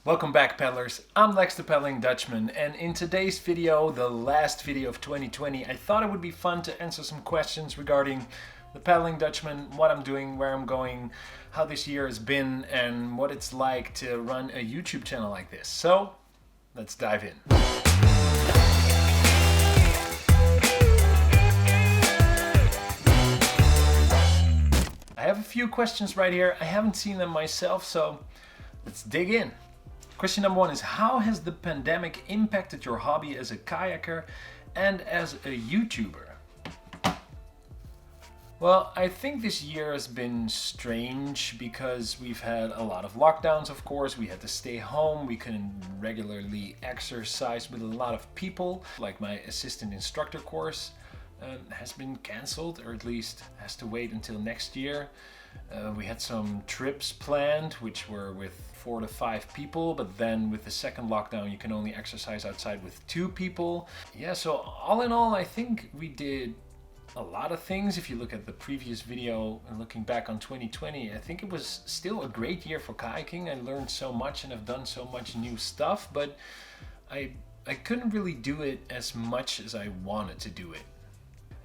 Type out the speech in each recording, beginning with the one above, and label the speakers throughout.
Speaker 1: Welcome back, paddlers. I'm Lex the Paddling Dutchman, and in today's video, the last video of 2020, I thought it would be fun to answer some questions regarding the Paddling Dutchman, what I'm doing, where I'm going, how this year has been, and what it's like to run a YouTube channel like this. So, let's dive in. I have a few questions right here. I haven't seen them myself, so let's dig in. Question number one is, how has the pandemic impacted your hobby as a kayaker and as a YouTuber? Well, I think this year has been strange because we've had a lot of lockdowns, of course. We had to stay home. We couldn't regularly exercise with a lot of people. Like my assistant instructor course has been cancelled, or at least has to wait until next year. We had some trips planned, which were with 4 to 5 people, but then with the second lockdown you can only exercise outside with 2 people. Yeah, so all in all, I think we did a lot of things. If you look at the previous video and looking back on 2020, I think it was still a great year for kayaking. I learned so much and have done so much new stuff, but I couldn't really do it as much as I wanted to do it.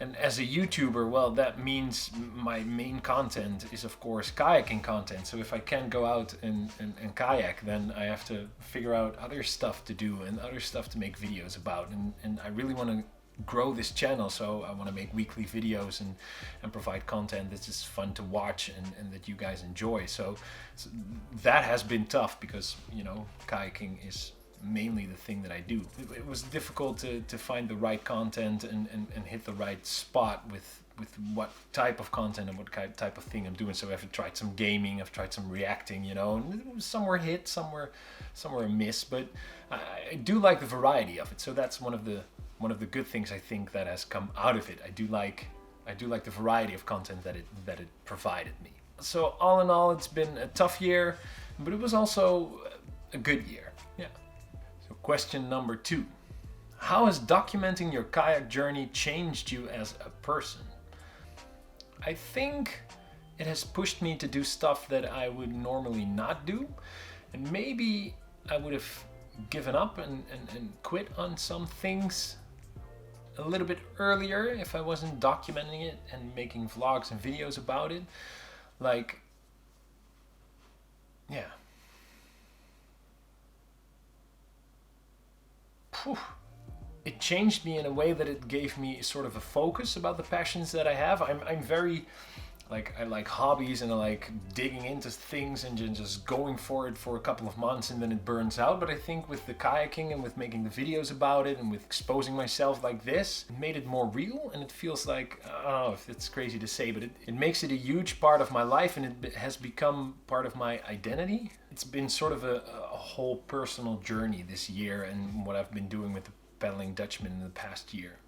Speaker 1: And as a YouTuber, well, that means my main content is, of course, kayaking content. So if I can't go out and kayak, then I have to figure out other stuff to do and other stuff to make videos about. And I really want to grow this channel, so I want to make weekly videos and provide content that's just fun to watch and that you guys enjoy. So that has been tough because, you know, kayaking is mainly the thing that I do. It was difficult to find the right content and hit the right spot with what type of content and what type of thing I'm doing. So I've tried some gaming, I've tried some reacting, you know, and some were hit, some were a miss, but I do like the variety of it. So that's one of the good things I think that has come out of it. I do like the variety of content that it provided me. So all in all, it's been a tough year, but it was also a good year. Yeah. So question number 2. How has documenting your kayak journey changed you as a person? I think it has pushed me to do stuff that I would normally not do. And maybe I would have given up and quit on some things a little bit earlier if I wasn't documenting it and making vlogs and videos about it. Like, yeah. It changed me in a way that it gave me sort of a focus about the passions that I have. I'm very, like, I like hobbies and I like digging into things and just going for it for a couple of months and then it burns out. But I think with the kayaking and with making the videos about it and with exposing myself like this, it made it more real, and it feels like, I don't know if it's crazy to say, but it makes it a huge part of my life, and it has become part of my identity. It's been sort of a whole personal journey this year, and what I've been doing with the Paddling Dutchman in the past year.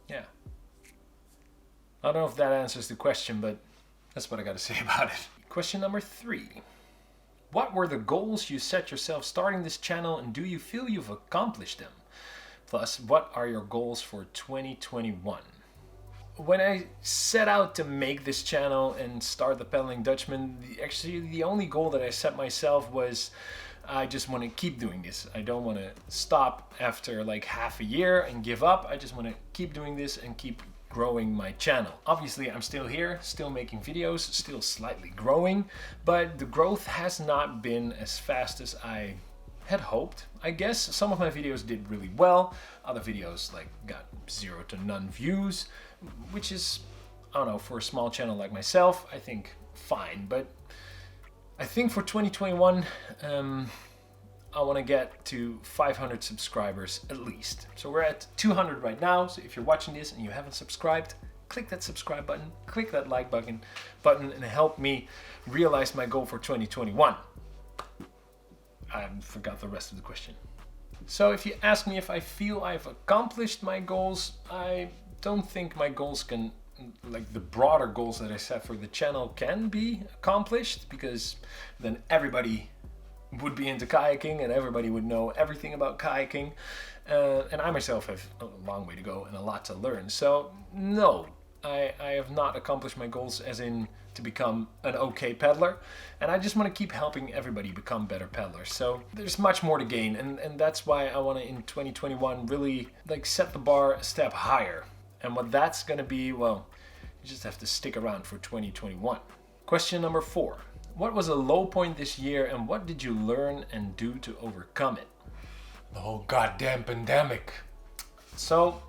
Speaker 1: Yeah. I don't know if that answers the question, but that's what I got to say about it. Question number 3. What were the goals you set yourself starting this channel, and do you feel you've accomplished them? Plus, what are your goals for 2021? When I set out to make this channel and start the Paddling Dutchman, actually the only goal that I set myself was I just want to keep doing this. I don't want to stop after like half a year and give up. I just want to keep doing this and keep growing my channel. Obviously, I'm still here, still making videos, still slightly growing, but the growth has not been as fast as I had hoped. I guess some of my videos did really well. Other videos like got 0 to none views, which is, I don't know, for a small channel like myself, I think fine. But I think for 2021, I want to get to 500 subscribers at least. So we're at 200 right now. So if you're watching this and you haven't subscribed, click that subscribe button, click that like button and help me realize my goal for 2021. I forgot the rest of the question. So if you ask me if I feel I've accomplished my goals, I don't think my goals can, like the broader goals that I set for the channel, can be accomplished, because then everybody would be into kayaking and everybody would know everything about kayaking, and I myself have a long way to go and a lot to learn. So no, I have not accomplished my goals as in to become an okay peddler, and I just want to keep helping everybody become better peddlers. So there's much more to gain, and that's why I want to in 2021 really like set the bar a step higher. And what that's going to be, well, you just have to stick around for 2021. Question number 4. What was a low point this year and what did you learn and do to overcome it?
Speaker 2: The whole goddamn pandemic.
Speaker 1: So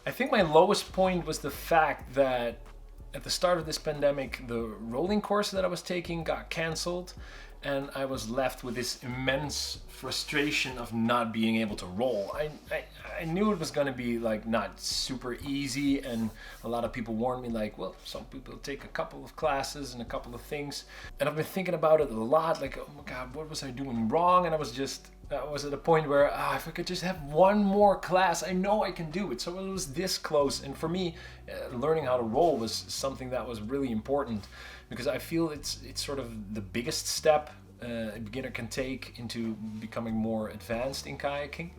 Speaker 1: I think my lowest point was the fact that at the start of this pandemic, the rolling course that I was taking got canceled, and I was left with this immense frustration of not being able to roll. I knew it was going to be like not super easy, and a lot of people warned me like, well, some people take a couple of classes and a couple of things, and I've been thinking about it a lot, like, oh my god, what was I doing wrong? And I was at a point where if I could just have one more class, I know I can do it. So it was this close, and for me, learning how to roll was something that was really important, because I feel it's sort of the biggest step a beginner can take into becoming more advanced in kayaking.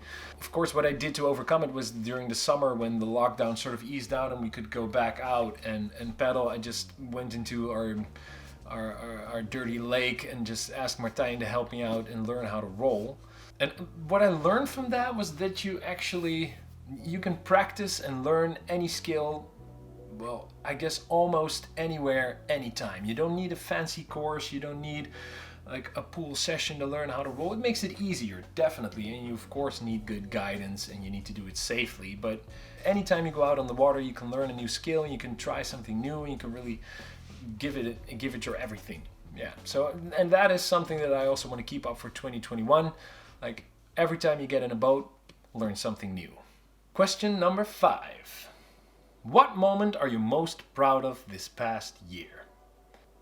Speaker 1: Of course, what I did to overcome it was during the summer when the lockdown sort of eased out and we could go back out and paddle. I just went into our dirty lake and just asked Martijn to help me out and learn how to roll. And what I learned from that was that you can practice and learn any skill, well, I guess almost anywhere, anytime. You don't need a fancy course, you don't need like a pool session to learn how to roll. It makes it easier, definitely, and you of course need good guidance and you need to do it safely, but anytime you go out on the water, you can learn a new skill and you can try something new and you can really give it your everything. Yeah, so, and that is something that I also want to keep up for 2021. Like, every time you get in a boat, learn something new. Question number 5. What moment are you most proud of this past year?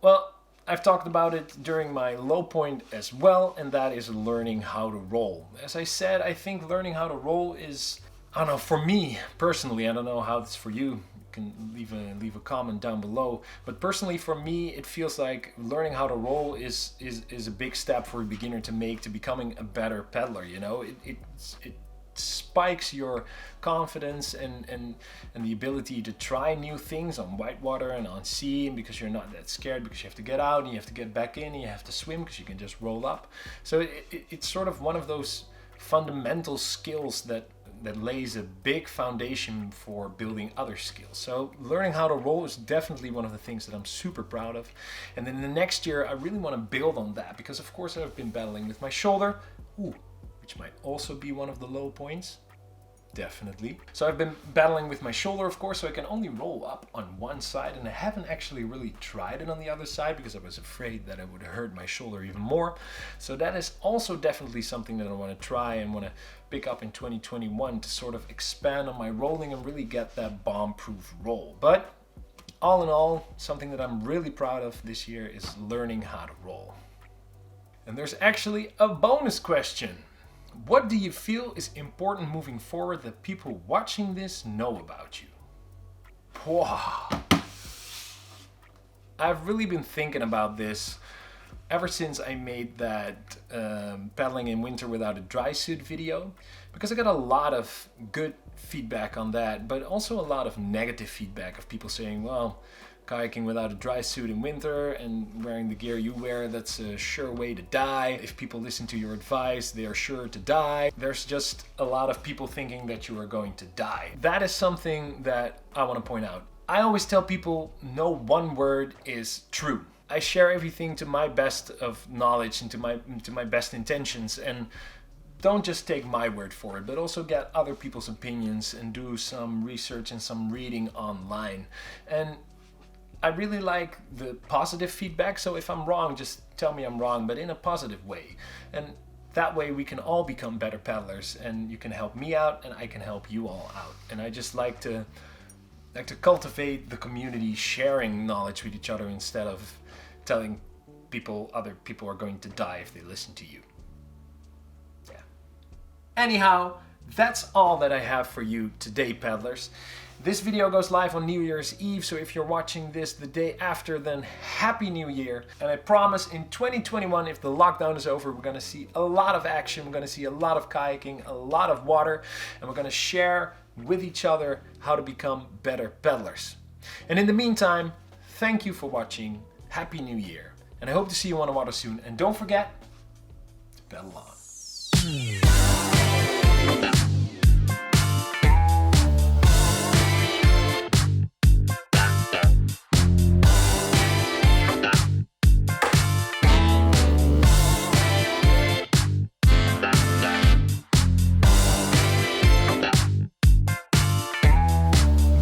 Speaker 1: Well, I've talked about it during my low point as well, and that is learning how to roll. As I said, I think learning how to roll is, I don't know, for me personally, I don't know how it's for you. You can leave a comment down below. But personally, for me, it feels like learning how to roll is a big step for a beginner to make to becoming a better peddler. You know, it spikes your confidence and the ability to try new things on whitewater and on sea, and because you're not that scared, because you have to get out and you have to get back in and you have to swim because you can just roll up. So it's sort of one of those fundamental skills that lays a big foundation for building other skills. So learning how to roll is definitely one of the things that I'm super proud of. And then the next year I really want to build on that, because of course I've been battling with my shoulder, which might also be one of the low points. Definitely. So I've been battling with my shoulder, of course, so I can only roll up on one side, and I haven't actually really tried it on the other side because I was afraid that it would hurt my shoulder even more. So that is also definitely something that I want to try and want to pick up in 2021 to sort of expand on my rolling and really get that bomb-proof roll. But all in all, something that I'm really proud of this year is learning how to roll. And there's actually a bonus question. What do you feel is important moving forward that people watching this know about you? Wow. I've really been thinking about this ever since I made that paddling in winter without a dry suit video, because I got a lot of good feedback on that, but also a lot of negative feedback of people saying, well, kayaking without a dry suit in winter and wearing the gear you wear, that's a sure way to die. If people listen to your advice, they are sure to die. There's just a lot of people thinking that you are going to die. That is something that I want to point out. I always tell people no one word is true. I share everything to my best of knowledge and to my best intentions, and don't just take my word for it, but also get other people's opinions and do some research and some reading online. And I really like the positive feedback, so if I'm wrong, just tell me I'm wrong, but in a positive way. And that way we can all become better paddlers, and you can help me out and I can help you all out. And I just like to cultivate the community, sharing knowledge with each other instead of telling people other people are going to die if they listen to you. Yeah. Anyhow, that's all that I have for you today, paddlers. This video goes live on New Year's Eve, so if you're watching this the day after, then Happy New Year. And I promise in 2021, if the lockdown is over, we're going to see a lot of action, we're going to see a lot of kayaking, a lot of water, and we're going to share with each other how to become better paddlers. And in the meantime, thank you for watching. Happy New Year. And I hope to see you on the water soon. And don't forget to paddle on.